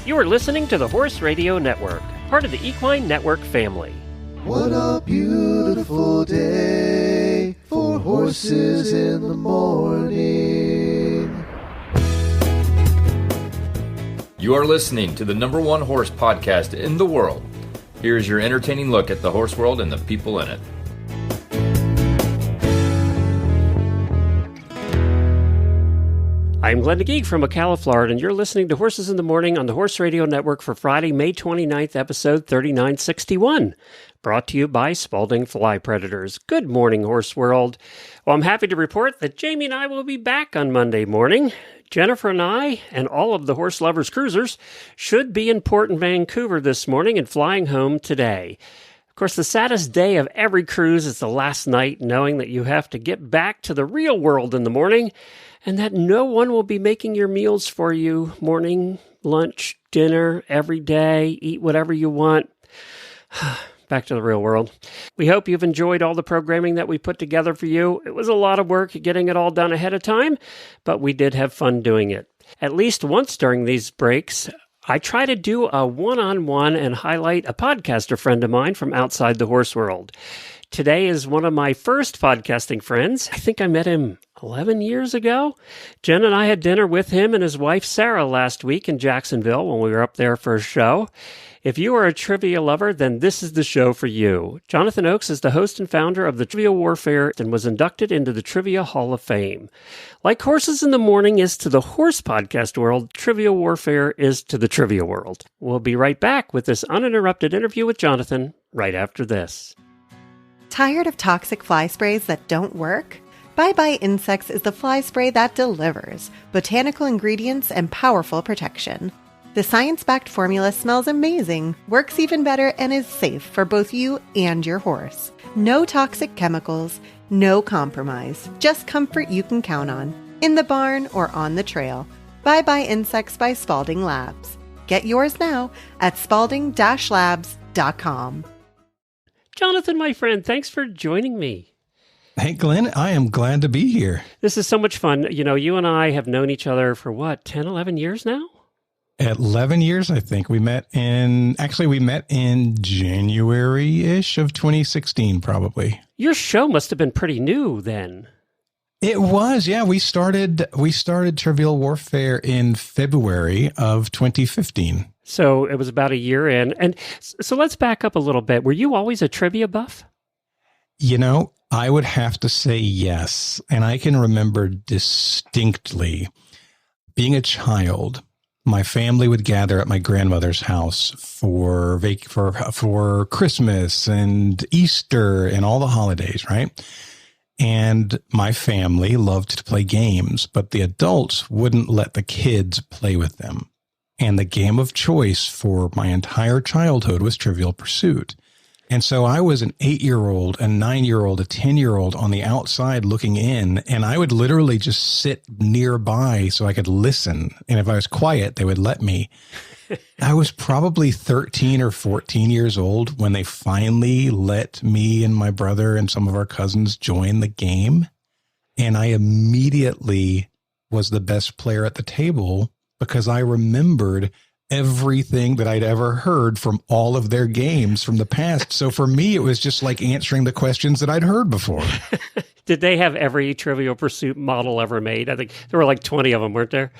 You are listening to the Horse Radio Network, part of the Equine Network family. What a beautiful day for horses in the morning. You are listening to the #1 horse podcast in the world. Here is your entertaining look at the horse world and the people in it. I'm Glenn DeGeek from Ocala, Florida, and you're listening to Horses in the Morning on the Horse Radio Network for Friday, May 29th, episode 3961, brought to you by Spalding Fly Predators. Good morning, Horse World. Well, I'm happy to report that Jamie and I will be back on Monday morning. Jennifer and I, and all of the Horse Lovers Cruisers, should be in Port in Vancouver this morning and flying home today. Of course, the saddest day of every cruise is the last night, knowing that you have to get back to the real world in the morning, and that no one will be making your meals for you, morning, lunch, dinner, every day, eat whatever you want. Back to the real world. We hope you've enjoyed all the programming that we put together for you. It was a lot of work getting it all done ahead of time, but we did have fun doing it. At least once during these breaks, I try to do a one-on-one and highlight a podcaster friend of mine from outside the horse world. Today is one of my first podcasting friends. I think I met him 11 years ago. Jen and I had dinner with him and his wife Sarah last week in Jacksonville when we were up there for a show. If you are a trivia lover, then this is the show for you. Jonathan Oakes is the host and founder of the Trivia Warfare and was inducted into the Trivia Hall of Fame. Like Horses in the Morning is to the horse podcast world, Trivia Warfare is to the trivia world. We'll be right back with this uninterrupted interview with Jonathan right after this. Tired of toxic fly sprays that don't work? Bye Bye Insects is the fly spray that delivers botanical ingredients and powerful protection. The science-backed formula smells amazing, works even better, and is safe for both you and your horse. No toxic chemicals, no compromise, just comfort you can count on. In the barn or on the trail. Bye Bye Insects by Spalding Labs. Get yours now at spalding-labs.com. Jonathan, my friend, thanks for joining me. Hey, Glenn, I am glad to be here. This is so much fun. You know, you and I have known each other for what, 10, 11 years now? 11 years, I think. We met in January-ish of 2016, probably. Your show must have been pretty new then. It was, yeah. We started Trivial Warfare in February of 2015. So it was about a year in. And so let's back up a little bit. Were you always a trivia buff? You know, I would have to say yes. And I can remember distinctly being a child. My family would gather at my grandmother's house for Christmas and Easter and all the holidays, right? And my family loved to play games, but the adults wouldn't let the kids play with them. And the game of choice for my entire childhood was Trivial Pursuit. And so I was an 8-year-old, a 9-year-old, a 10-year-old on the outside looking in, and I would literally just sit nearby so I could listen. And if I was quiet, they would let me. I was probably 13 or 14 years old when they finally let me and my brother and some of our cousins join the game. And I immediately was the best player at the table because I remembered everything that I'd ever heard from all of their games from the past. So for me, it was just like answering the questions that I'd heard before. Did they have every Trivial Pursuit model ever made? I think there were like 20 of them, weren't there?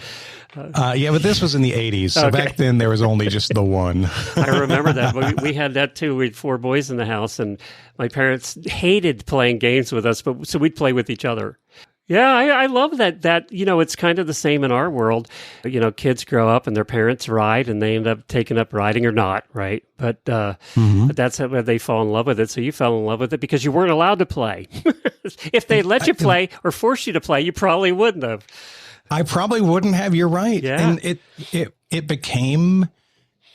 Yeah, but this was in the 80s. So okay. Back then there was only just the one. I remember that. We had that too. We had 4 boys in the house, and my parents hated playing games with us, but so we'd play with each other. Yeah, I love that, you know, it's kind of the same in our world. You know, kids grow up and their parents ride and they end up taking up riding or not, right? But that's how they fall in love with it. So you fell in love with it because you weren't allowed to play. If they let you play or force you to play, you probably wouldn't have. I probably wouldn't have. You're right. Yeah. And it became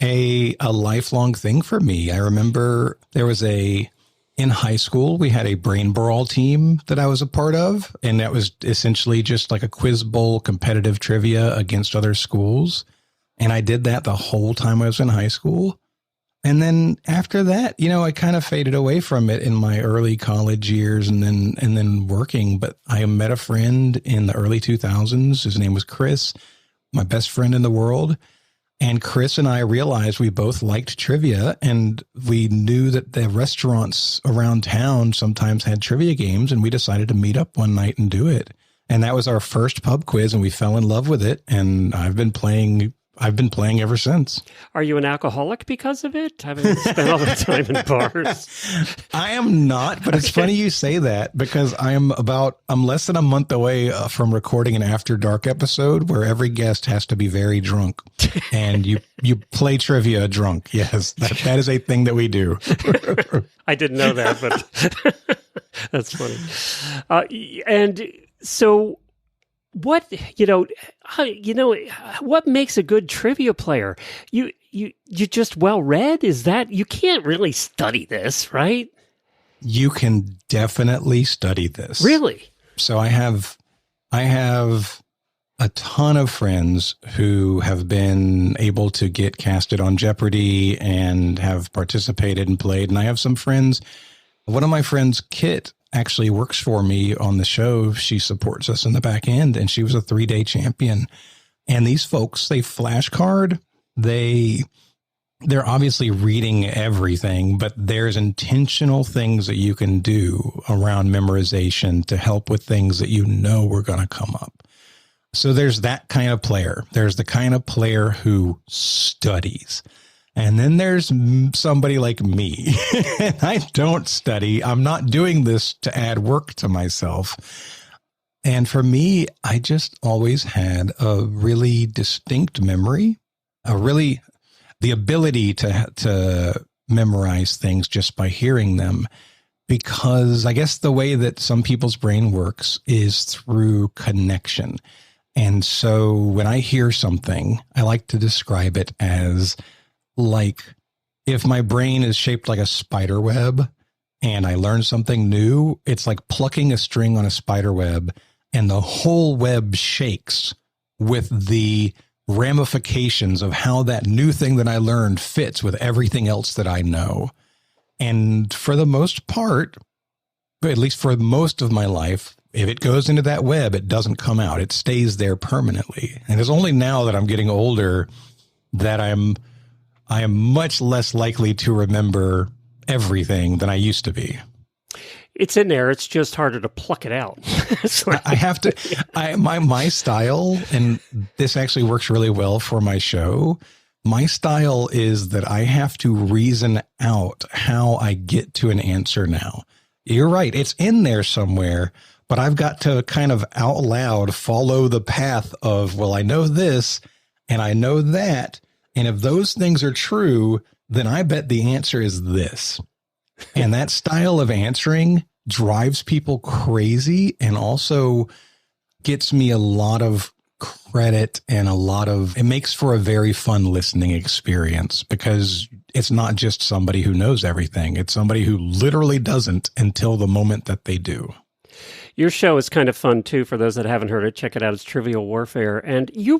a lifelong thing for me. I remember there was in high school, we had a brain brawl team that I was a part of, and that was essentially just like a quiz bowl competitive trivia against other schools. And I did that the whole time I was in high school. And then after that, you know, I kind of faded away from it in my early college years and then working. But I met a friend in the early 2000s. His name was Chris, my best friend in the world. And Chris and I realized we both liked trivia, and we knew that the restaurants around town sometimes had trivia games, and we decided to meet up one night and do it. And that was our first pub quiz, and we fell in love with it. And I've been playing ever since. Are you an alcoholic because of it? Having spent all the time in bars? I am not, but it's funny you say that, because I'm less than a month away from recording an After Dark episode where every guest has to be very drunk, and you play trivia drunk. Yes, that is a thing that we do. I didn't know that, but that's funny. And so, what makes a good trivia player? You're just well read? Is that, you can't really study this, right? You can definitely study this. Really? So I have a ton of friends who have been able to get casted on Jeopardy and have participated and played. And I have some friends. One of my friends, Kit, actually works for me on the show. She supports us in the back end, and she was a 3-day champion. And these folks, they flashcard. They're obviously reading everything, but there's intentional things that you can do around memorization to help with things that you know were going to come up. So there's that kind of player. There's the kind of player who studies. And then there's somebody like me. I don't study. I'm not doing this to add work to myself. And for me, I just always had a really distinct memory, the ability to memorize things just by hearing them. Because I guess the way that some people's brain works is through connection. And so when I hear something, I like to describe it as like if my brain is shaped like a spider web and I learn something new, it's like plucking a string on a spider web and the whole web shakes with the ramifications of how that new thing that I learned fits with everything else that I know. And for the most part, at least for most of my life, if it goes into that web, it doesn't come out. It stays there permanently. And it's only now that I'm getting older that I am much less likely to remember everything than I used to be. It's in there. It's just harder to pluck it out. I have to, my style, and this actually works really well for my show. My style is that I have to reason out how I get to an answer now. You're right. It's in there somewhere, but I've got to kind of out loud follow the path of, well, I know this and I know that. And if those things are true, then I bet the answer is this. And that style of answering drives people crazy and also gets me a lot of credit and it makes for a very fun listening experience because it's not just somebody who knows everything. It's somebody who literally doesn't until the moment that they do. Your show is kind of fun, too. For those that haven't heard it, check it out. It's Trivial Warfare. And you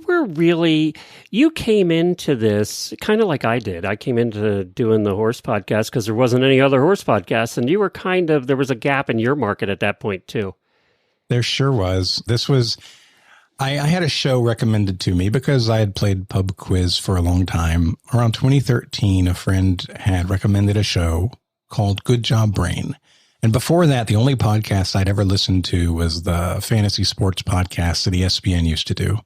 came into this kind of like I did. I came into doing the horse podcast because there wasn't any other horse podcasts. And you were there was a gap in your market at that point, too. There sure was. I had a show recommended to me because I had played pub quiz for a long time. Around 2013, a friend had recommended a show called Good Job Brain. And before that, the only podcast I'd ever listened to was the fantasy sports podcast that ESPN used to do.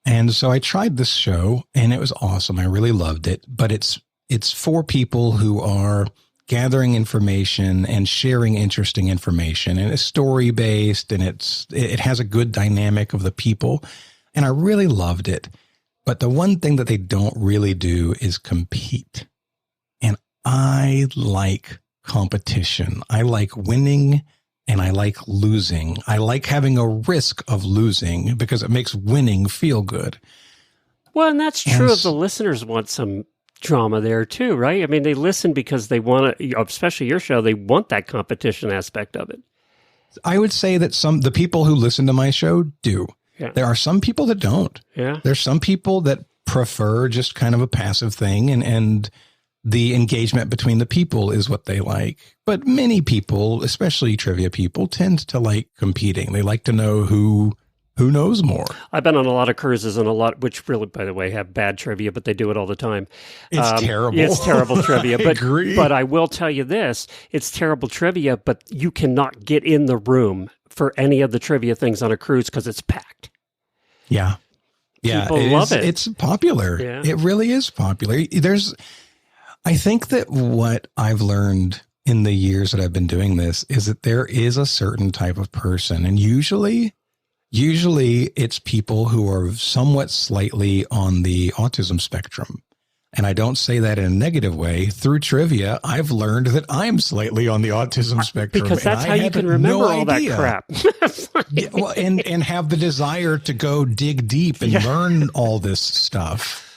And so I tried this show and it was awesome. I really loved it. But it's for people who are gathering information and sharing interesting information. And it's story based and it has a good dynamic of the people. And I really loved it. But the one thing that they don't really do is compete. And I like competition. I like winning and I like losing. I like having a risk of losing because it makes winning feel good. Well, and that's true of the listeners want some drama there too, right? I mean, they listen because they want to, especially your show, they want that competition aspect of it. I would say that the people who listen to my show do. Yeah. There are some people that don't. Yeah. There's some people that prefer just kind of a passive thing and the engagement between the people is what they like. But many people, especially trivia people, tend to like competing. They like to know who who knows more? I've been on a lot of cruises and which really, by the way, have bad trivia, but they do it all the time. It's terrible. It's terrible trivia. I agree. But I will tell you this, it's terrible trivia, but you cannot get in the room for any of the trivia things on a cruise because it's packed. Yeah. Yeah. People love it. It's popular. Yeah. It really is popular. I think that what I've learned in the years that I've been doing this is that there is a certain type of person, and usually it's people who are somewhat slightly on the autism spectrum. And I don't say that in a negative way. Through trivia, I've learned that I'm slightly on the autism spectrum. Because that's how you can remember all that crap. Yeah, well, and have the desire to go dig deep and learn all this stuff.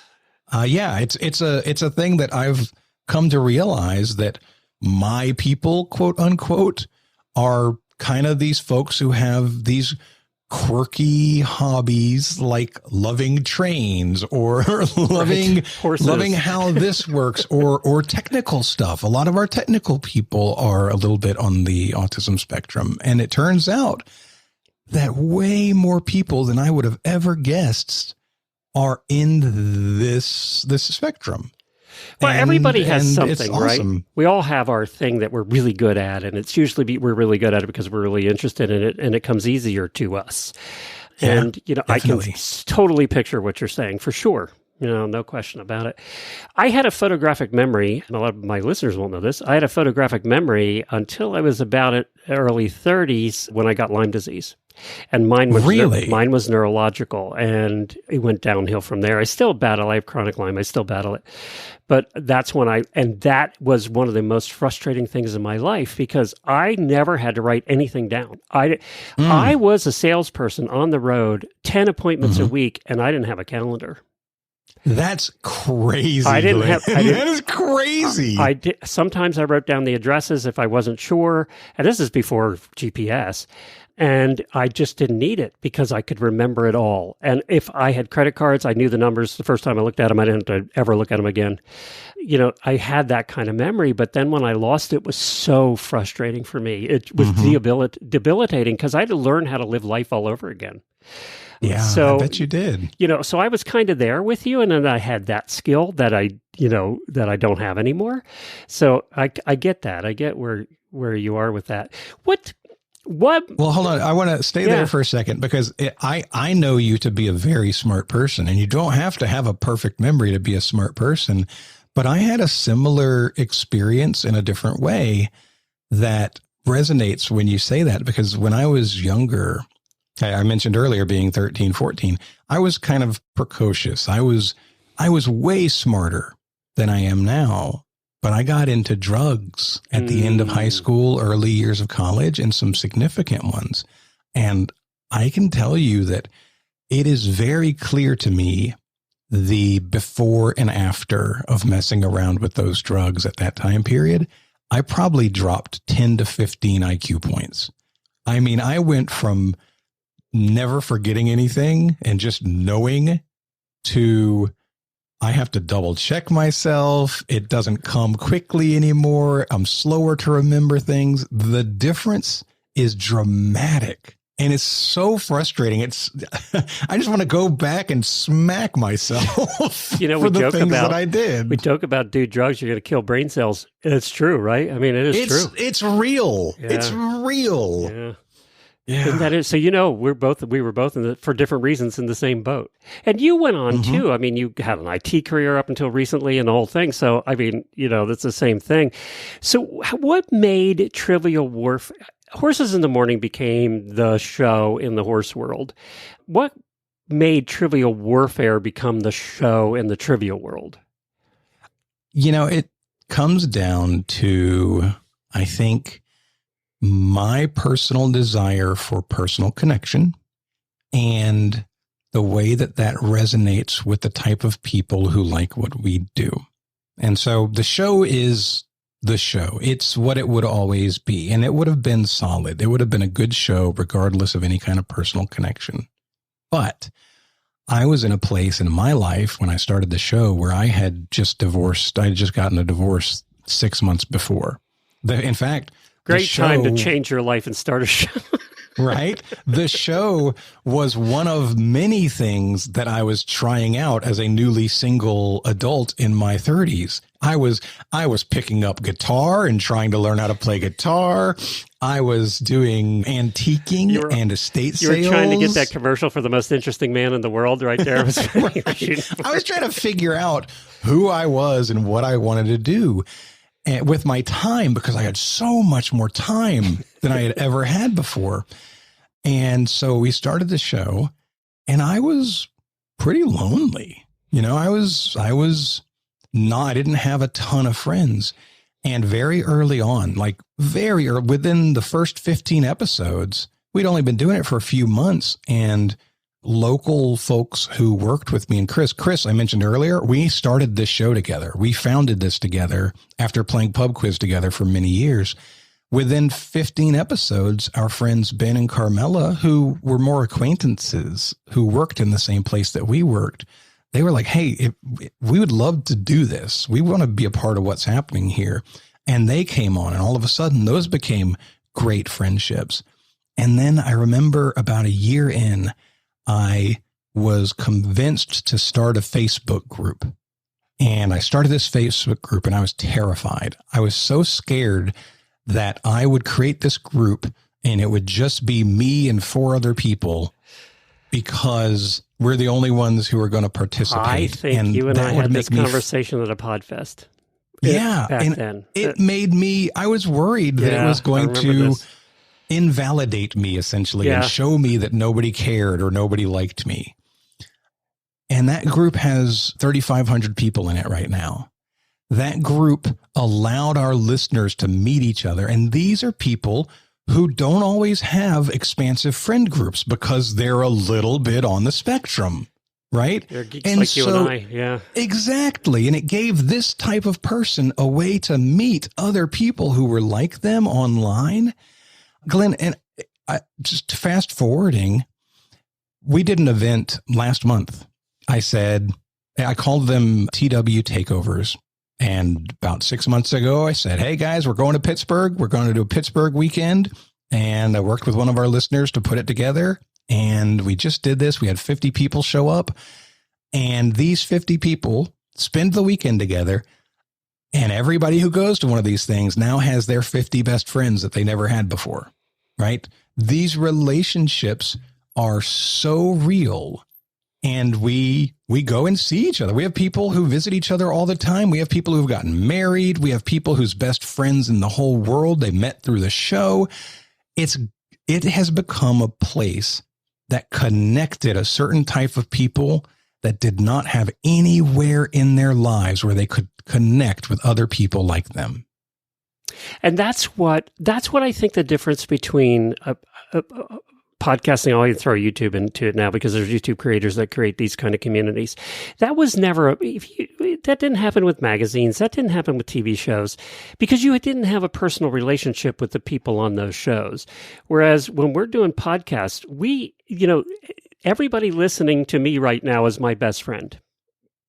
It's a thing that I've come to realize that my people, quote unquote, are kind of these folks who have these quirky hobbies like loving trains or loving how this works or technical stuff. A lot of our technical people are a little bit on the autism spectrum. And it turns out that way more people than I would have ever guessed are in this spectrum. Well, everybody has something, awesome. right? We all have our thing that we're really good at, and it's usually we're really good at it because we're really interested in it, and it comes easier to us. Yeah, and, I can totally picture what you're saying, for sure. No question about it. I had a photographic memory, and a lot of my listeners won't know this. I had a photographic memory until I was about early 30s when I got Lyme disease. And mine was neurological, and it went downhill from there. I still battle. I have chronic Lyme. I still battle it. But that's when that was one of the most frustrating things in my life because I never had to write anything down. I was a salesperson on the road, 10 appointments a week, and I didn't have a calendar. That's crazy. That is crazy. Sometimes I wrote down the addresses if I wasn't sure. And this is before GPS. And I just didn't need it because I could remember it all. And if I had credit cards, I knew the numbers. The first time I looked at them, I didn't have to ever look at them again. I had that kind of memory. But then when I lost it, was so frustrating for me. It was debilitating because I had to learn how to live life all over again. Yeah, so, I bet you did. So I was kind of there with you, and then I had that skill that I don't have anymore. So I get that. I get where you are with that. What? Well, hold on. I want to stay there for a second because I know you to be a very smart person, and you don't have to have a perfect memory to be a smart person. But I had a similar experience in a different way that resonates when you say that, because when I was younger, I mentioned earlier being 13, 14, I was kind of precocious. I was way smarter than I am now, but I got into drugs at the end of high school, early years of college, and some significant ones. And I can tell you that it is very clear to me the before and after of messing around with those drugs at that time period. I probably dropped 10 to 15 IQ points. I mean, I went from never forgetting anything and just knowing to I have to double check myself. It doesn't come quickly anymore. I'm slower to remember things. The difference is dramatic. And it's so frustrating. I just want to go back and smack myself for the things that I did. We joke about do drugs, you're going to kill brain cells. It's true, right? I mean, it is true. It's real. Yeah. It's real. Yeah. Yeah. Isn't that it? So, we were both for different reasons in the same boat. And you went on too. I mean, you had an IT career up until recently and the whole thing. So, I mean, that's the same thing. So what made Trivial Warfare? Horses in the Morning became the show in the horse world. What made Trivial Warfare become the show in the trivial world? It comes down to, I think, my personal desire for personal connection and the way that resonates with the type of people who like what we do. And so the show is the show. It's what it would always be. And it would have been solid. It would have been a good show regardless of any kind of personal connection. But I was in a place in my life when I started the show where I had just divorced. I had just gotten a divorce 6 months before. In fact, great time to change your life and start a show. right? The show was one of many things that I was trying out as a newly single adult in my 30s. I was picking up guitar and trying to learn how to play guitar. I was doing antiquing and estate sales. You were trying to get that commercial for the most interesting man in the world right there. I was trying to figure out who I was and what I wanted to do with my time, because I had so much more time than I had ever had before. And so we started the show, and I was pretty lonely. You know, I didn't have a ton of friends. And very early on, like very early, within the first 15 episodes, we'd only been doing it for a few months, and local folks who worked with me and Chris, I mentioned earlier, we started this show together. We founded this together after playing pub quiz together for many years. Within 15 episodes, our friends Ben and Carmela, who were more acquaintances, who worked in the same place that we worked, they were like, hey, we would love to do this. We want to be a part of what's happening here. And they came on, and all of a sudden those became great friendships. And then I remember about a year in, I was convinced to start a Facebook group. And I started this Facebook group, and I was terrified. I was so scared that I would create this group and it would just be me and 4 other people, because we're the only ones who are going to participate. I think you and I had this conversation at a PodFest. It made me, I was worried that it was going to invalidate me, essentially, and show me that nobody cared or nobody liked me. And that group has 3,500 people in it right now. That group allowed our listeners to meet each other. And these are people who don't always have expansive friend groups because they're a little bit on the spectrum, right? They're geeks like you and I, yeah. Exactly. And it gave this type of person a way to meet other people who were like them online. Glenn, and just fast forwarding, we did an event last month. I called them TW takeovers. And about 6 months ago, I said, hey guys, we're going to Pittsburgh. We're going to do a Pittsburgh weekend. And I worked with one of our listeners to put it together. And we just did this. We had 50 people show up. And these 50 people spend the weekend together. And everybody who goes to one of these things now has their 50 best friends that they never had before, right? These relationships are so real. And we go and see each other. We have people who visit each other all the time. We have people who've gotten married. We have people whose best friends in the whole world they met through the show. It has become a place that connected a certain type of people that did not have anywhere in their lives where they could connect with other people like them. And that's what I think the difference between podcasting, I'll even throw YouTube into it now because there's YouTube creators that create these kind of communities. That was never, that didn't happen with magazines. That didn't happen with TV shows because you didn't have a personal relationship with the people on those shows. Whereas when we're doing podcasts, everybody listening to me right now is my best friend.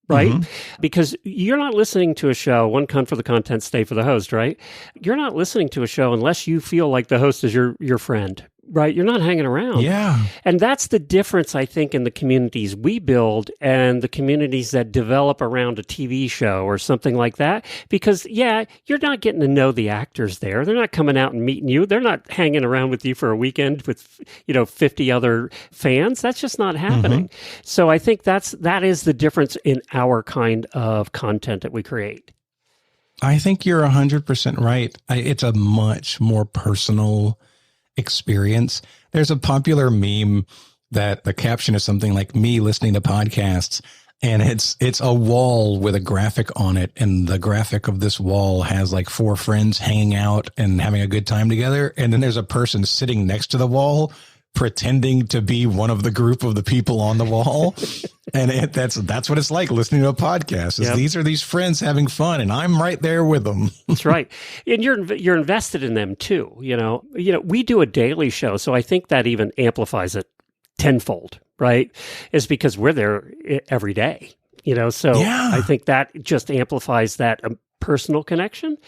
Right? Mm-hmm. Because you're not listening to a show, one come for the content, stay for the host, right? You're not listening to a show unless you feel like the host is your friend. Right. You're not hanging around. Yeah. And that's the difference, I think, in the communities we build and the communities that develop around a TV show or something like that. Because, you're not getting to know the actors there. They're not coming out and meeting you. They're not hanging around with you for a weekend with, 50 other fans. That's just not happening. Mm-hmm. So I think that is the difference in our kind of content that we create. I think you're 100% right. It's a much more personal experience. There's a popular meme that the caption is something like me listening to podcasts, and it's a wall with a graphic on it, and the graphic of this wall has like 4 friends hanging out and having a good time together, and then there's a person sitting next to the wall pretending to be one of the group of the people on the wall. And that's what it's like listening to a podcast. Yep. These are these friends having fun, and I'm right there with them. That's right. And you're invested in them too. We do a daily show, so I think that even amplifies it tenfold, right? Is because we're there every day. I think that just amplifies that personal connection.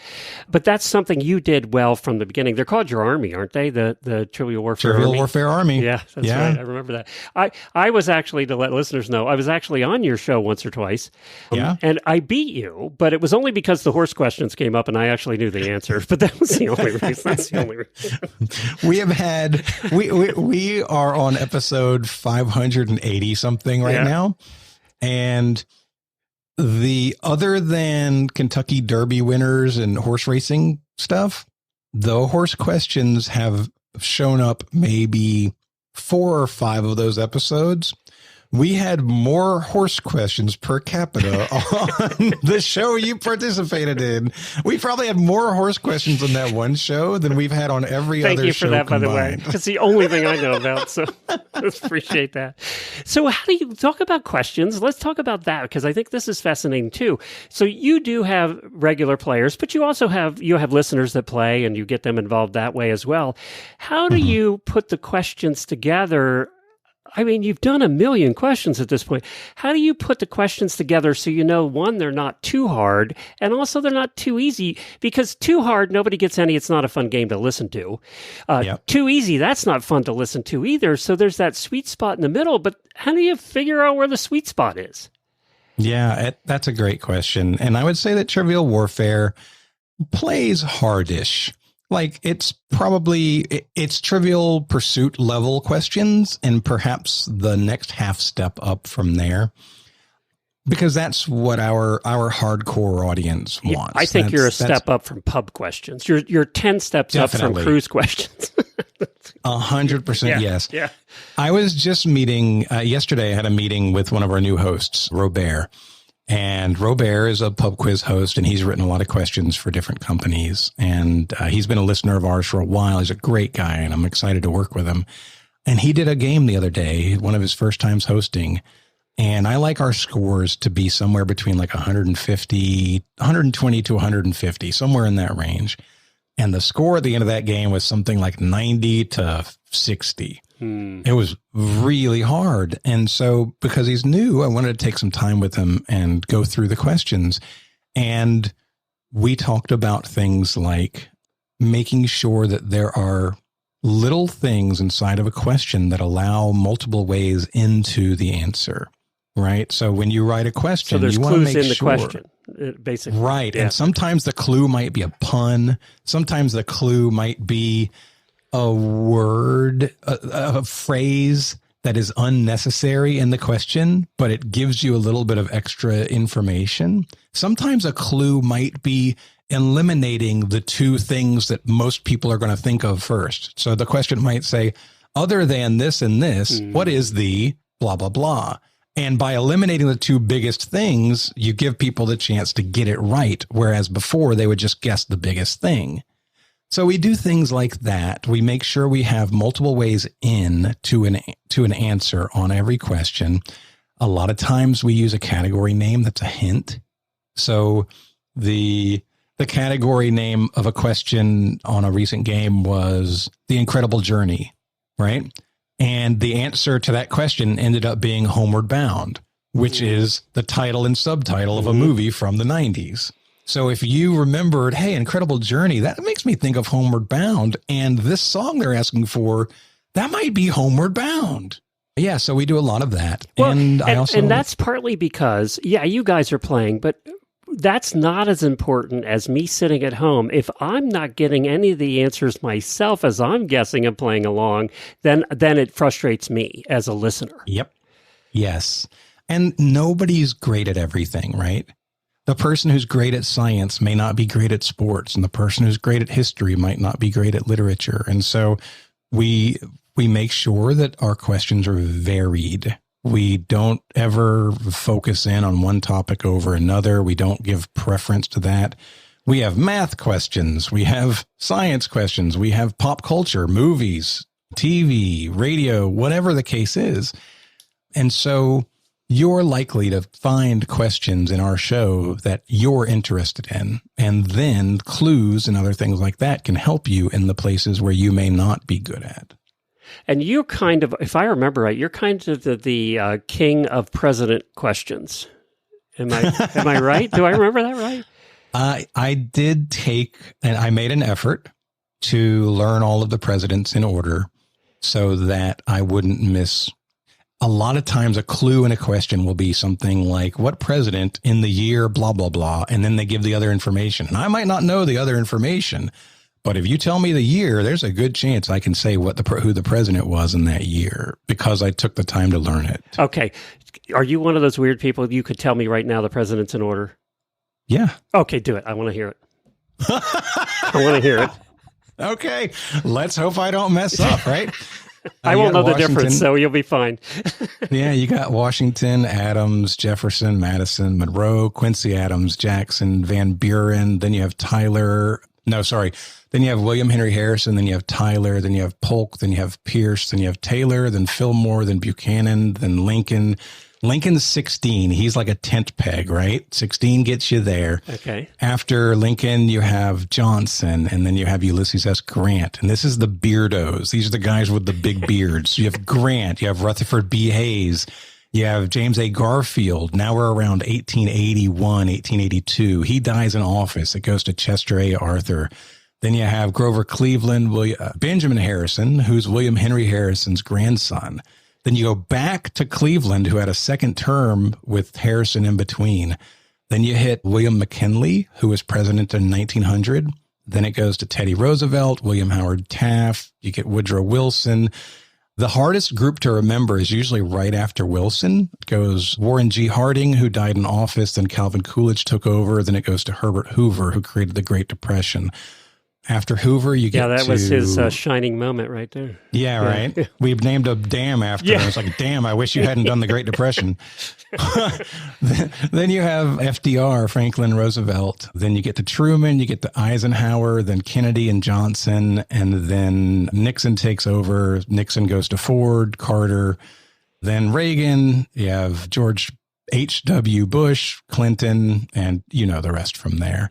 But that's something you did well from the beginning. They're called your army, aren't they? The Trivial Warfare Army. Trivial Warfare Army. Yeah, that's right. I remember that. I was actually, to let listeners know, I was actually on your show once or twice. Yeah. And I beat you, but it was only because the horse questions came up and I actually knew the answers. But that was the only reason. That's the only reason. We are on episode 580 something right now. And the other than Kentucky Derby winners and horse racing stuff, the horse questions have shown up maybe 4 or 5 of those episodes. We had more horse questions per capita on the show you participated in. We probably had more horse questions on that one show than we've had on every other show. Thank you for that, combined. By the way. It's the only thing I know about, so I appreciate that. So how do you talk about questions? Let's talk about that, because I think this is fascinating too. So you do have regular players, but you also have listeners that play, and you get them involved that way as well. How do you put the questions together? I mean, you've done a million questions at this point. How do you put the questions together so you know, one, they're not too hard, and also they're not too easy? Because too hard, nobody gets any. It's not a fun game to listen to. Too easy, that's not fun to listen to either. So there's that sweet spot in the middle. But how do you figure out where the sweet spot is? Yeah, that's a great question. And I would say that Trivial Warfare plays hardish. Like it's Trivial Pursuit level questions and perhaps the next half step up from there, because that's what our hardcore audience wants. I think you're a step up from pub questions. You're 10 steps definitely up from cruise questions. 100% yes. Yeah. I was just meeting yesterday. I had a meeting with one of our new hosts, Robert. And Robert is a pub quiz host, and he's written a lot of questions for different companies. And he's been a listener of ours for a while. He's a great guy, and I'm excited to work with him. And he did a game the other day, one of his first times hosting. And I like our scores to be somewhere between like 120 to 150, somewhere in that range. And the score at the end of that game was something like 90 to 60. It was really hard. And so because he's new, I wanted to take some time with him and go through the questions. And we talked about things like making sure that there are little things inside of a question that allow multiple ways into the answer, right? So when you write a question, so there's you want to clues make in the sure, question, basically. Right. Yeah. And sometimes the clue might be a pun. Sometimes the clue might be a word, a phrase that is unnecessary in the question, but it gives you a little bit of extra information. Sometimes a clue might be eliminating the two things that most people are going to think of first. So the question might say, other than this and this, what is the blah, blah, blah? And by eliminating the two biggest things, you give people the chance to get it right, whereas before they would just guess the biggest thing. So we do things like that. We make sure we have multiple ways in to an answer on every question. A lot of times we use a category name that's a hint. So the category name of a question on a recent game was The Incredible Journey, right? And the answer to that question ended up being Homeward Bound, which is the title and subtitle of a movie from the 90s. So if you remembered, hey, Incredible Journey, that makes me think of Homeward Bound. And this song they're asking for, that might be Homeward Bound. Yeah, so we do a lot of that. Well, and that's partly because, you guys are playing, but that's not as important as me sitting at home. If I'm not getting any of the answers myself as I'm guessing and playing along, then it frustrates me as a listener. Yep. Yes. And nobody's great at everything, right? The person who's great at science may not be great at sports, and the person who's great at history might not be great at literature. And so we make sure that our questions are varied. We don't ever focus in on one topic over another. We don't give preference to that. We have math questions. We have science questions. We have pop culture, movies, TV, radio, whatever the case is. And so you're likely to find questions in our show that you're interested in, and then clues and other things like that can help you in the places where you may not be good at. And you're kind of, if I remember right, you're kind of the king of president questions. Am I right? Do I remember that right? I did take, and I made an effort to learn all of the presidents in order so that I wouldn't miss. A lot of times a clue in a question will be something like, what president in the year, blah, blah, blah. And then they give the other information. And I might not know the other information, but if you tell me the year, there's a good chance I can say who the president was in that year because I took the time to learn it. Okay. Are you one of those weird people you could tell me right now the president's in order? Yeah. Okay, do it. I want to hear it. I want to hear it. Okay. Let's hope I don't mess up, right? I won't know the difference, so you'll be fine. Yeah, you got Washington, Adams, Jefferson, Madison, Monroe, Quincy Adams, Jackson, Van Buren. Then you have Tyler. No, sorry. Then you have William Henry Harrison. Then you have Tyler. Then you have Polk. Then you have Pierce. Then you have Taylor. Then Fillmore. Then Buchanan. Then Lincoln. Lincoln's 16. He's like a tent peg, right? 16 gets you there. Okay. After Lincoln, you have Johnson, and then you have Ulysses S. Grant. And this is the beardos. These are the guys with the big beards. You have Grant. You have Rutherford B. Hayes. You have James A. Garfield. Now we're around 1881, 1882. He dies in office. It goes to Chester A. Arthur. Then you have Grover Cleveland, Benjamin Harrison, who's William Henry Harrison's grandson. Then you go back to Cleveland, who had a second term with Harrison in between. Then you hit William McKinley, who was president in 1900. Then it goes to Teddy Roosevelt, William Howard Taft. You get Woodrow Wilson. The hardest group to remember is usually right after Wilson. It goes Warren G. Harding, who died in office. Then Calvin Coolidge took over. Then it goes to Herbert Hoover, who created the Great Depression. After Hoover, you get that was his shining moment right there. Yeah, right. We've named a dam after him. It's like, damn, I wish you hadn't done the Great Depression. Then you have FDR, Franklin Roosevelt. Then you get to Truman, you get to Eisenhower, then Kennedy and Johnson, and then Nixon takes over. Nixon goes to Ford, Carter, then Reagan. You have George H.W. Bush, Clinton, and you know the rest from there.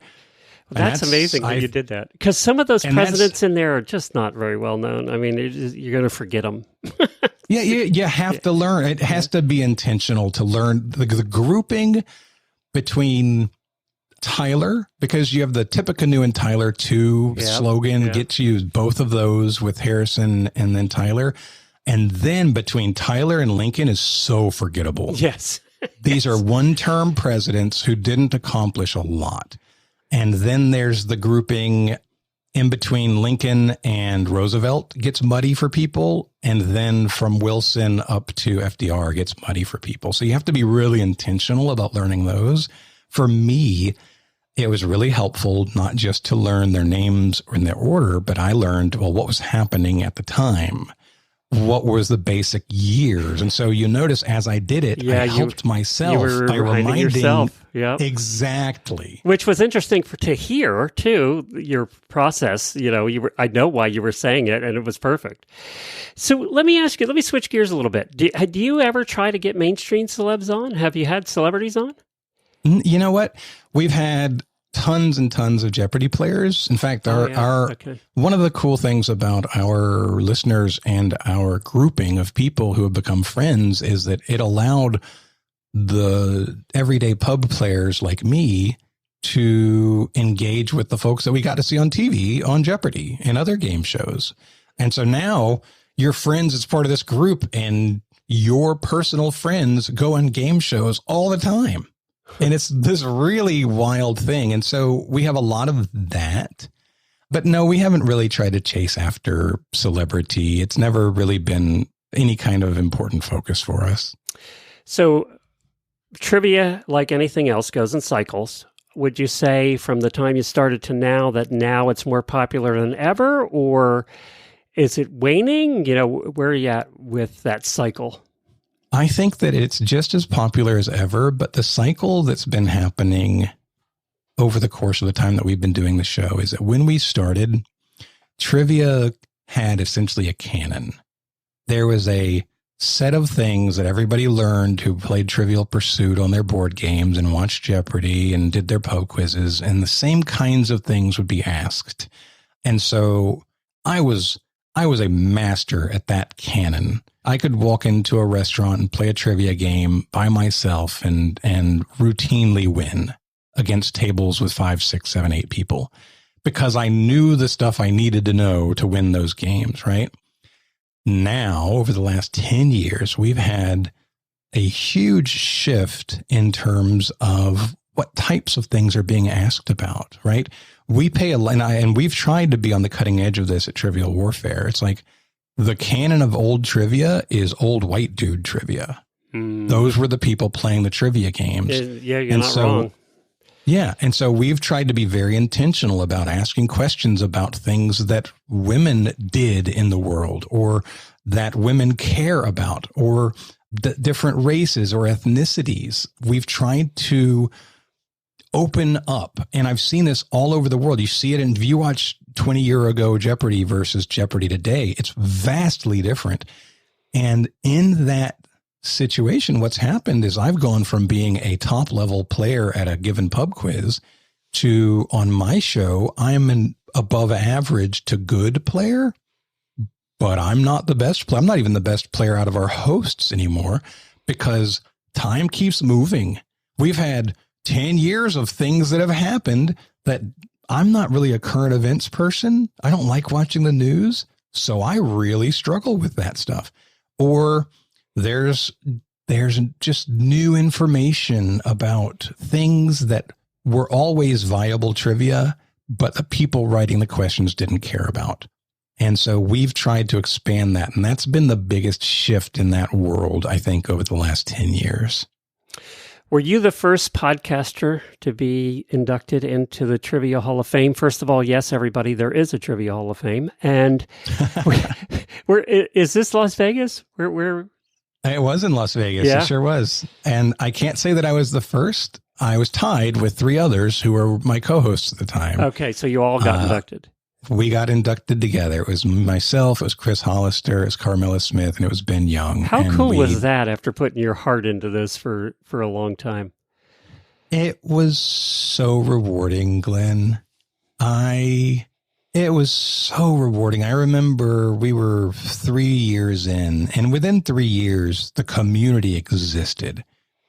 That's amazing that you did that. Because some of those presidents in there are just not very well known. I mean, you're going to forget them. Yeah, you have to learn. It has to be intentional to learn the grouping between Tyler, because you have the Tippecanoe and Tyler 2 slogan, gets you both of those with Harrison and then Tyler. And then between Tyler and Lincoln is so forgettable. Yes. These are one-term presidents who didn't accomplish a lot. And then there's the grouping in between Lincoln and Roosevelt gets muddy for people. And then from Wilson up to FDR gets muddy for people. So you have to be really intentional about learning those. For me, it was really helpful not just to learn their names in their order, but I learned, well, what was happening at the time. What was the basic years? And so you notice as I did it, I helped myself by reminding yourself. Yep. Exactly. Which was interesting to hear too, your process. You know, I know why you were saying it and it was perfect. So let me ask you, let me switch gears a little bit. Do you ever try to get mainstream celebs on? Have you had celebrities on? You know what? We've had tons and tons of Jeopardy players. In fact, one of the cool things about our listeners and our grouping of people who have become friends is that it allowed the everyday pub players like me to engage with the folks that we got to see on TV, on Jeopardy and other game shows. And so now your friends as part of this group and your personal friends go on game shows all the time. And it's this really wild thing. And so we have a lot of that. But no, we haven't really tried to chase after celebrity. It's never really been any kind of important focus for us. So trivia, like anything else, goes in cycles. Would you say from the time you started to now that now it's more popular than ever? Or is it waning? You know, where are you at with that cycle? I think that it's just as popular as ever, but the cycle that's been happening over the course of the time that we've been doing the show is that when we started, trivia had essentially a canon. There was a set of things that everybody learned who played Trivial Pursuit on their board games and watched Jeopardy and did their pub quizzes, and the same kinds of things would be asked. And so I was a master at that canon. I could walk into a restaurant and play a trivia game by myself and routinely win. against tables with 5, 6, 7, 8 people because I knew the stuff I needed to know to win those games, right? Now, over the last 10 years, we've had a huge shift in terms of what types of things are being asked about, right? We pay and we've tried to be on the cutting edge of this at Trivial Warfare. It's like the canon of old trivia is old white dude trivia. Those were the people playing the trivia games. Yeah, you're not wrong. Yeah. And so we've tried to be very intentional about asking questions about things that women did in the world or that women care about or the different races or ethnicities. We've tried to open up, and I've seen this all over the world. You see it if you watch 20 year ago Jeopardy versus Jeopardy today, it's vastly different. And in that situation, what's happened is I've gone from being a top level player at a given pub quiz to on my show, I'm an above average to good player, but I'm not the best player. I'm not even the best player out of our hosts anymore because time keeps moving. We've had 10 years of things that have happened that I'm not really a current events person. I don't like watching the news. So I really struggle with that stuff. Or there's just new information about things that were always viable trivia, but the people writing the questions didn't care about. And so we've tried to expand that. And that's been the biggest shift in that world, I think, over the last 10 years. Were you the first podcaster to be inducted into the Trivia Hall of Fame? First of all, yes, everybody, there is a Trivia Hall of Fame. And is this Las Vegas? Where? It was in Las Vegas. Yeah. It sure was. And I can't say that I was the first. I was tied with 3 others who were my co-hosts at the time. Okay, so you all got inducted. We got inducted together. It was myself, it was Chris Hollister, it was Carmela Smith, and it was Ben Young. How cool was that after putting your heart into this for a long time? It was so rewarding, Glenn. It was so rewarding. I remember we were 3 years in, and within 3 years, the community existed.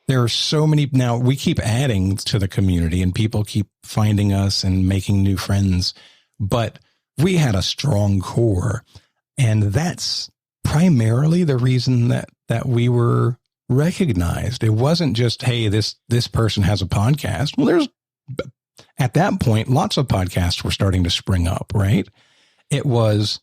There are so many, now we keep adding to the community and people keep finding us and making new friends, but we had a strong core. And that's primarily the reason that we were recognized. It wasn't just, hey, this person has a podcast. Well, at that point, lots of podcasts were starting to spring up, right? It was,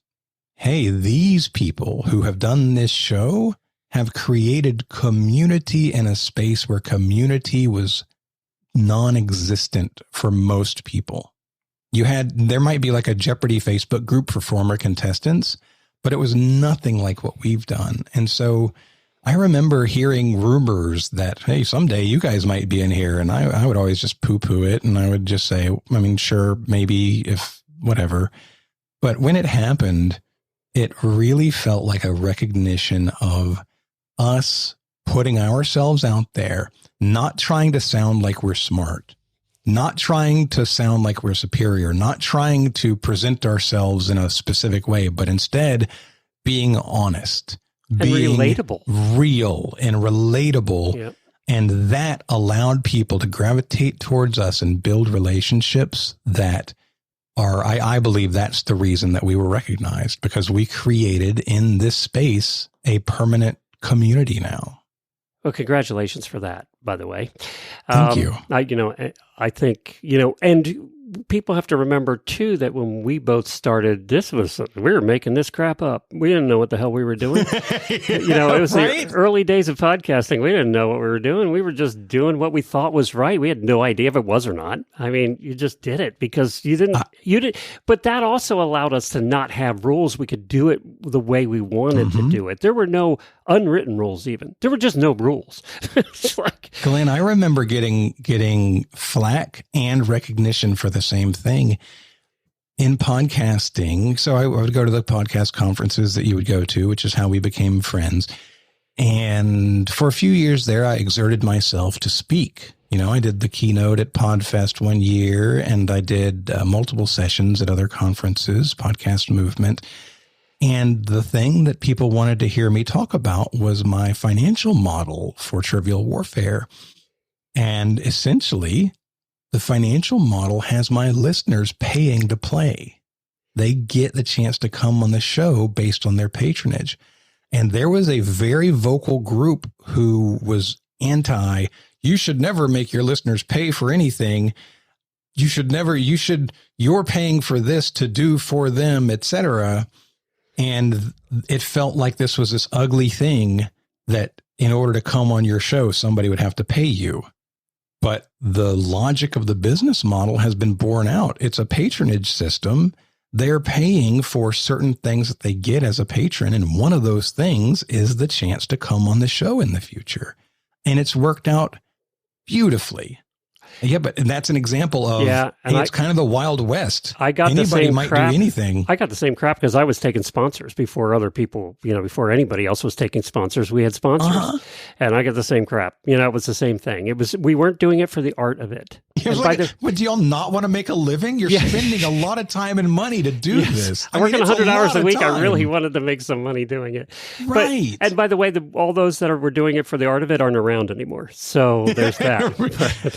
hey, these people who have done this show have created community in a space where community was non-existent for most people. There might be like a Jeopardy Facebook group for former contestants, but it was nothing like what we've done. And so I remember hearing rumors that, hey, someday you guys might be in here. And I would always just poo-poo it. And I would just say, I mean, sure, maybe if whatever. But when it happened, it really felt like a recognition of us putting ourselves out there, not trying to sound like we're smart, not trying to sound like we're superior, not trying to present ourselves in a specific way, but instead being honest, being relatable, real and relatable. Yep. And that allowed people to gravitate towards us and build relationships that are, I believe that's the reason that we were recognized, because we created in this space a permanent community now. Well, congratulations for that, by the way. Thank you. I think, and people have to remember too, that when we both started, we were making this crap up. We didn't know what the hell we were doing. It was right? the early days of podcasting. We didn't know what we were doing. We were just doing what we thought was right. We had no idea if it was or not. I mean, you just did it because you did. But that also allowed us to not have rules. We could do it the way we wanted to do it. There were no unwritten rules even. There were just no rules. It's like, Glenn, I remember getting flack and recognition for the same thing in podcasting. So I would go to the podcast conferences that you would go to, which is how we became friends. And for a few years there, I exerted myself to speak. I did the keynote at PodFest one year, and I did multiple sessions at other conferences, Podcast Movement. And the thing that people wanted to hear me talk about was my financial model for Trivial Warfare. And essentially, the financial model has my listeners paying to play. They get the chance to come on the show based on their patronage. And there was a very vocal group who was anti, you should never make your listeners pay for anything. You're paying for this to do for them, etc. And it felt like this was this ugly thing that in order to come on your show, somebody would have to pay you. But the logic of the business model has been borne out. It's a patronage system. They're paying for certain things that they get as a patron. And one of those things is the chance to come on the show in the future. And it's worked out beautifully. Yeah, but that's an example of, it's kind of the Wild West. Anybody might do anything. I got the same crap because I was taking sponsors before other people, before anybody else was taking sponsors. We had sponsors, and I got the same crap. It was the same thing. We weren't doing it for the art of it. Would y'all not want to make a living? You're spending a lot of time and money to do this. I'm working 100 hours a week. I really wanted to make some money doing it. Right. And by the way, all those that were doing it for the art of it aren't around anymore. So there's that.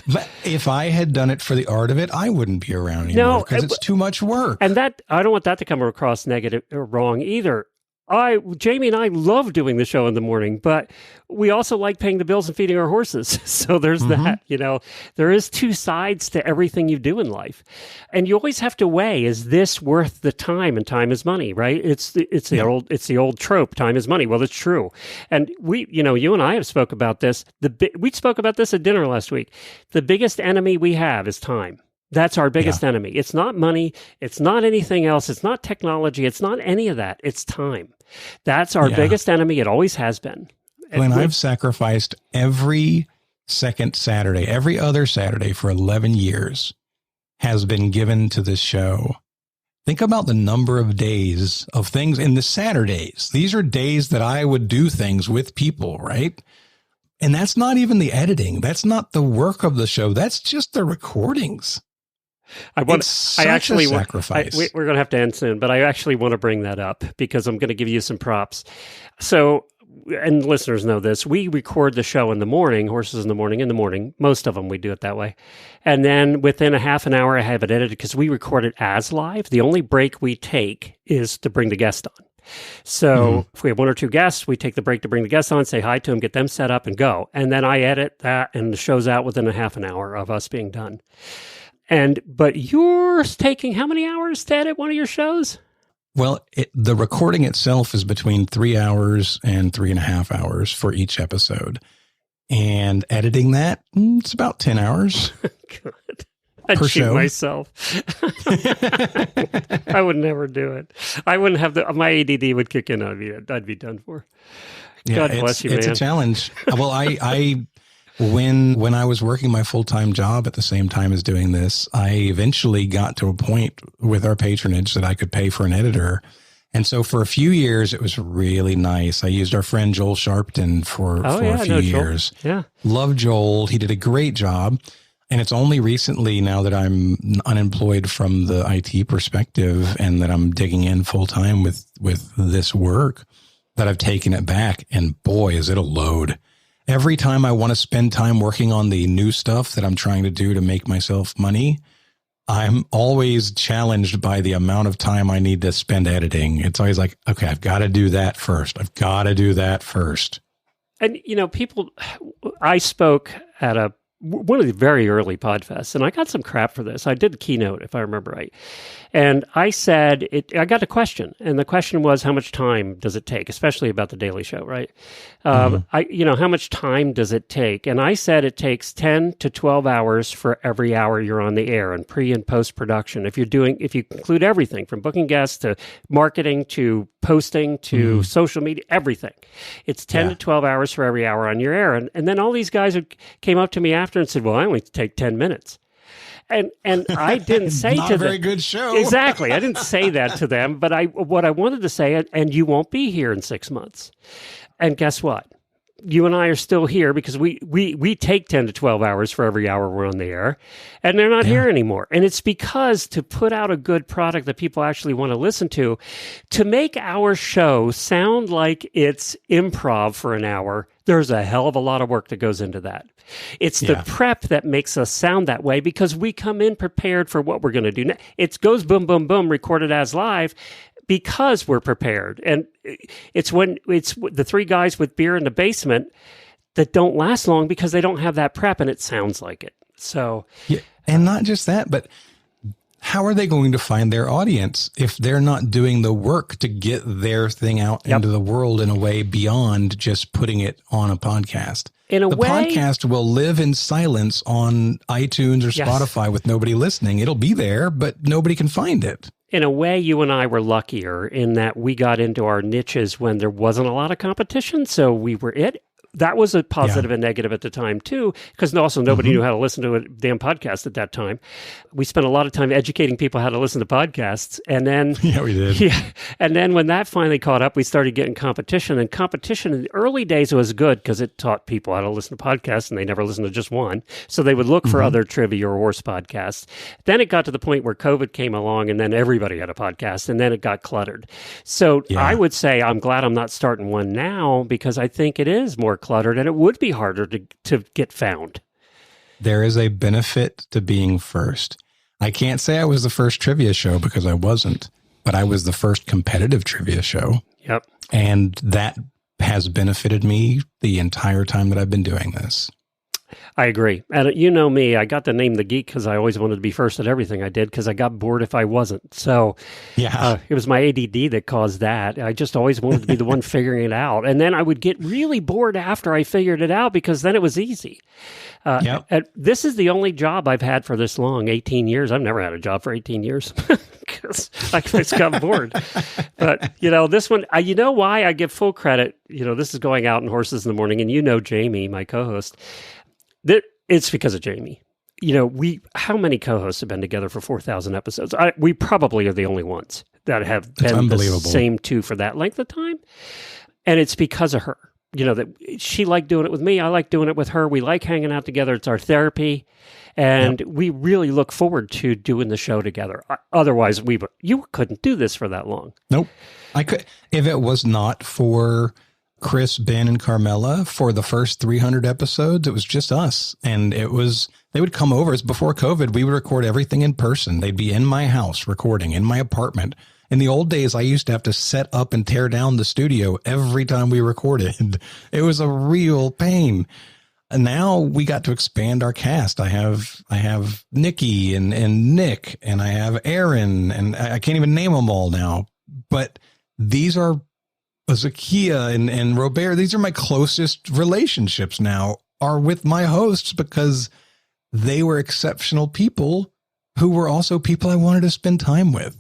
But if I had done it for the art of it, I wouldn't be around anymore because it's too much work. And that I don't want that to come across negative or wrong either. Jamie and I love doing the show in the morning, but we also like paying the bills and feeding our horses. So there's that, there is two sides to everything you do in life. And you always have to weigh, is this worth the time? And time is money, right? It's the old trope, time is money. Well, it's true. And you and I have spoke about this. We spoke about this at dinner last week. The biggest enemy we have is time. That's our biggest enemy. It's not money. It's not anything else. It's not technology. It's not any of that. It's time. That's our biggest enemy. It always has been. Glenn, I've sacrificed every second Saturday, every other Saturday for 11 years has been given to this show. Think about the number of days of things in the Saturdays. These are days that I would do things with people, right? And that's not even the editing. That's not the work of the show. That's just the recordings. We're going to have to end soon, but I actually want to bring that up because I'm going to give you some props. So, and listeners know this, we record the show in the morning, Horses in the Morning. Most of them, we do it that way. And then within a half an hour, I have it edited because we record it as live. The only break we take is to bring the guest on. So if we have one or two guests, we take the break to bring the guests on, say hi to them, get them set up and go. And then I edit that and the show's out within a half an hour of us being done. But you're taking how many hours to edit one of your shows? Well, the recording itself is between 3 hours and 3.5 hours for each episode. And editing that, it's about 10 hours. Good. I'd shoot myself. I would never do it. I wouldn't have my ADD would kick in. I'd be done for. God bless you, man. It's a challenge. Well, when I was working my full-time job at the same time as doing this, I eventually got to a point with our patronage that I could pay for an editor. And so for a few years, it was really nice. I used our friend Joel Sharpton for a few years. Joel. Yeah. Love Joel. He did a great job. And it's only recently now that I'm unemployed from the IT perspective and that I'm digging in full-time with this work that I've taken it back. And boy, is it a load. Every time I want to spend time working on the new stuff that I'm trying to do to make myself money, I'm always challenged by the amount of time I need to spend editing. It's always like, okay, I've got to do that first. And, I spoke at one of the very early podcasts, and I got some crap for this. I did the keynote, if I remember right. And I said, I got a question, and the question was, how much time does it take, especially about the Daily Show, right? How much time does it take? And I said it takes 10 to 12 hours for every hour you're on the air and pre and post production. If you include everything from booking guests to marketing to posting to social media, everything, it's 10 to 12 hours for every hour on your air. And then all these guys came up to me after and said, well, I only take 10 minutes. And I didn't say not to a them. very good show. Exactly. I didn't say that to them, but what I wanted to say, and you won't be here in 6 months. And guess what? you and I are still here because we take 10 to 12 hours for every hour we're on the air, and they're not here anymore. And it's because to put out a good product that people actually want to listen to make our show sound like it's improv for an hour, there's a hell of a lot of work that goes into that. It's the prep that makes us sound that way because we come in prepared for what we're going to do. It goes boom, boom, boom, recorded as live, because we're prepared. And it's the three guys with beer in the basement that don't last long because they don't have that prep and it sounds like it. So, and not just that, but how are they going to find their audience if they're not doing the work to get their thing out into the world in a way beyond just putting it on a podcast? The podcast will live in silence on iTunes or Spotify with nobody listening. It'll be there, but nobody can find it. In a way, you and I were luckier in that we got into our niches when there wasn't a lot of competition, so we were it. That was a positive and negative at the time, too, because also nobody knew how to listen to a damn podcast at that time. We spent a lot of time educating people how to listen to podcasts. And then, we did. Yeah. And then when that finally caught up, we started getting competition. And competition in the early days was good because it taught people how to listen to podcasts, and they never listened to just one. So they would look for other trivia or horse podcasts. Then it got to the point where COVID came along, and then everybody had a podcast, and then it got cluttered. So I would say I'm glad I'm not starting one now because I think it is more cluttered and it would be harder to get found. There is a benefit to being first. I can't say I was the first trivia show because I wasn't, but I was the first competitive trivia show. Yep. And that has benefited me the entire time that I've been doing this. I agree. And you know me, I got the name The Geek because I always wanted to be first at everything I did because I got bored if I wasn't. So it was my ADD that caused that. I just always wanted to be the one figuring it out. And then I would get really bored after I figured it out because then it was easy. And this is the only job I've had for this long, 18 years. I've never had a job for 18 years because I just got bored. But, this one, you know why? I give full credit. This is going out in Horses in the Morning, and Jamie, my co-host. It's because of Jamie. How many co-hosts have been together for 4,000 episodes? We probably are the only ones that have been the same two for that length of time. And it's because of her. That she liked doing it with me. I like doing it with her. We like hanging out together. It's our therapy. And we really look forward to doing the show together. Otherwise, you couldn't do this for that long. Nope. I could, if it was not for Chris, Ben, and Carmela for the first 300 episodes, it was just us. And they would come over. It's before COVID. We would record everything in person. They'd be in my house recording in my apartment. In the old days, I used to have to set up and tear down the studio every time we recorded. It was a real pain. And now we got to expand our cast. I have Nikki and Nick, and I have Aaron, and I can't even name them all now. But these are Zakia and Robert. These are my closest relationships now, are with my hosts because they were exceptional people who were also people I wanted to spend time with.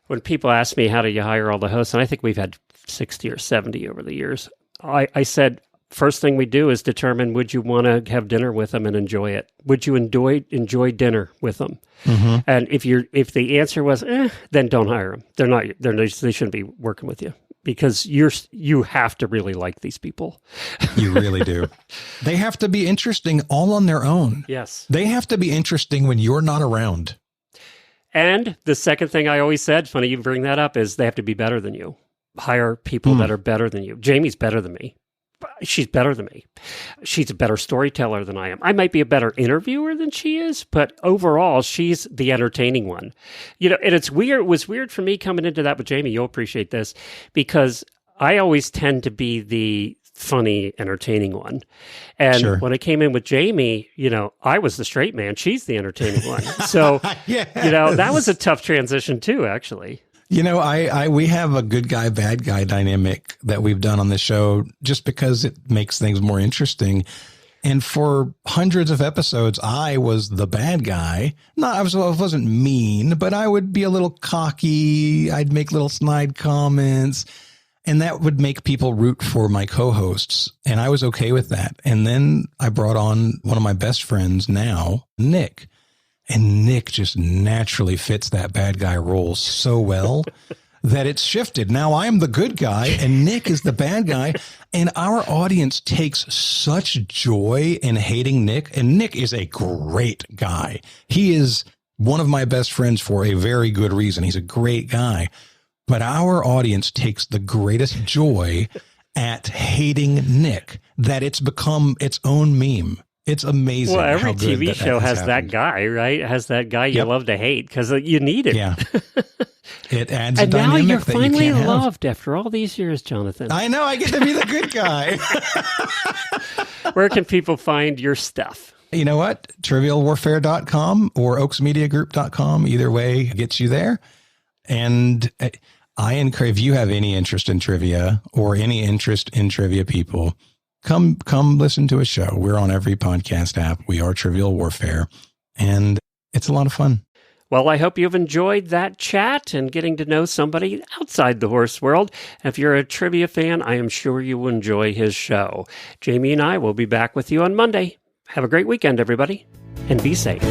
When people ask me, how do you hire all the hosts? And I think we've had 60 or 70 over the years. I said, first thing we do is determine, would you want to have dinner with them and enjoy it? Would you enjoy dinner with them? Mm-hmm. And if the answer was, then don't hire them. They shouldn't be working with you because you have to really like these people. You really do. They have to be interesting all on their own. Yes. They have to be interesting when you're not around. And the second thing I always said, funny you bring that up, is they have to be better than you. Hire people that are better than you. Jamie's better than me. She's better than me. She's a better storyteller than I am. I might be a better interviewer than she is, but overall, she's the entertaining one. And it's weird. It was weird for me coming into that with Jamie. You'll appreciate this because I always tend to be the funny, entertaining one. And when I came in with Jamie, I was the straight man. She's the entertaining one. So, that was a tough transition too, actually. We have a good guy, bad guy dynamic that we've done on the show just because it makes things more interesting. And for hundreds of episodes, I was the bad guy. I wasn't mean, but I would be a little cocky. I'd make little snide comments, and that would make people root for my co-hosts. And I was okay with that. And then I brought on one of my best friends now, Nick. And Nick just naturally fits that bad guy role so well. that it's shifted. Now I am the good guy and Nick is the bad guy. And our audience takes such joy in hating Nick. And Nick is a great guy. He is one of my best friends for a very good reason. He's a great guy. But our audience takes the greatest joy at hating Nick that it's become its own meme. It's amazing. Well, every how good TV show has happened. that guy, right? Has that guy you love to hate because you need it. Yeah. It adds and a now dynamic you're that you finally can't have. loved after all these years, Jonathan. I know. I get to be the good guy. Where can people find your stuff? You know what? TrivialWarfare.com or OaksMediaGroup.com. Either way gets you there. And I encourage, if you have any interest in trivia or any interest in trivia people, come listen to a show. We're on every podcast app. We are Trivial Warfare, and it's a lot of fun. Well, I hope you've enjoyed that chat and getting to know somebody outside the horse world. If you're a trivia fan, I am sure you will enjoy his show. Jamie and I will be back with you on Monday. Have a great weekend, everybody, and be safe.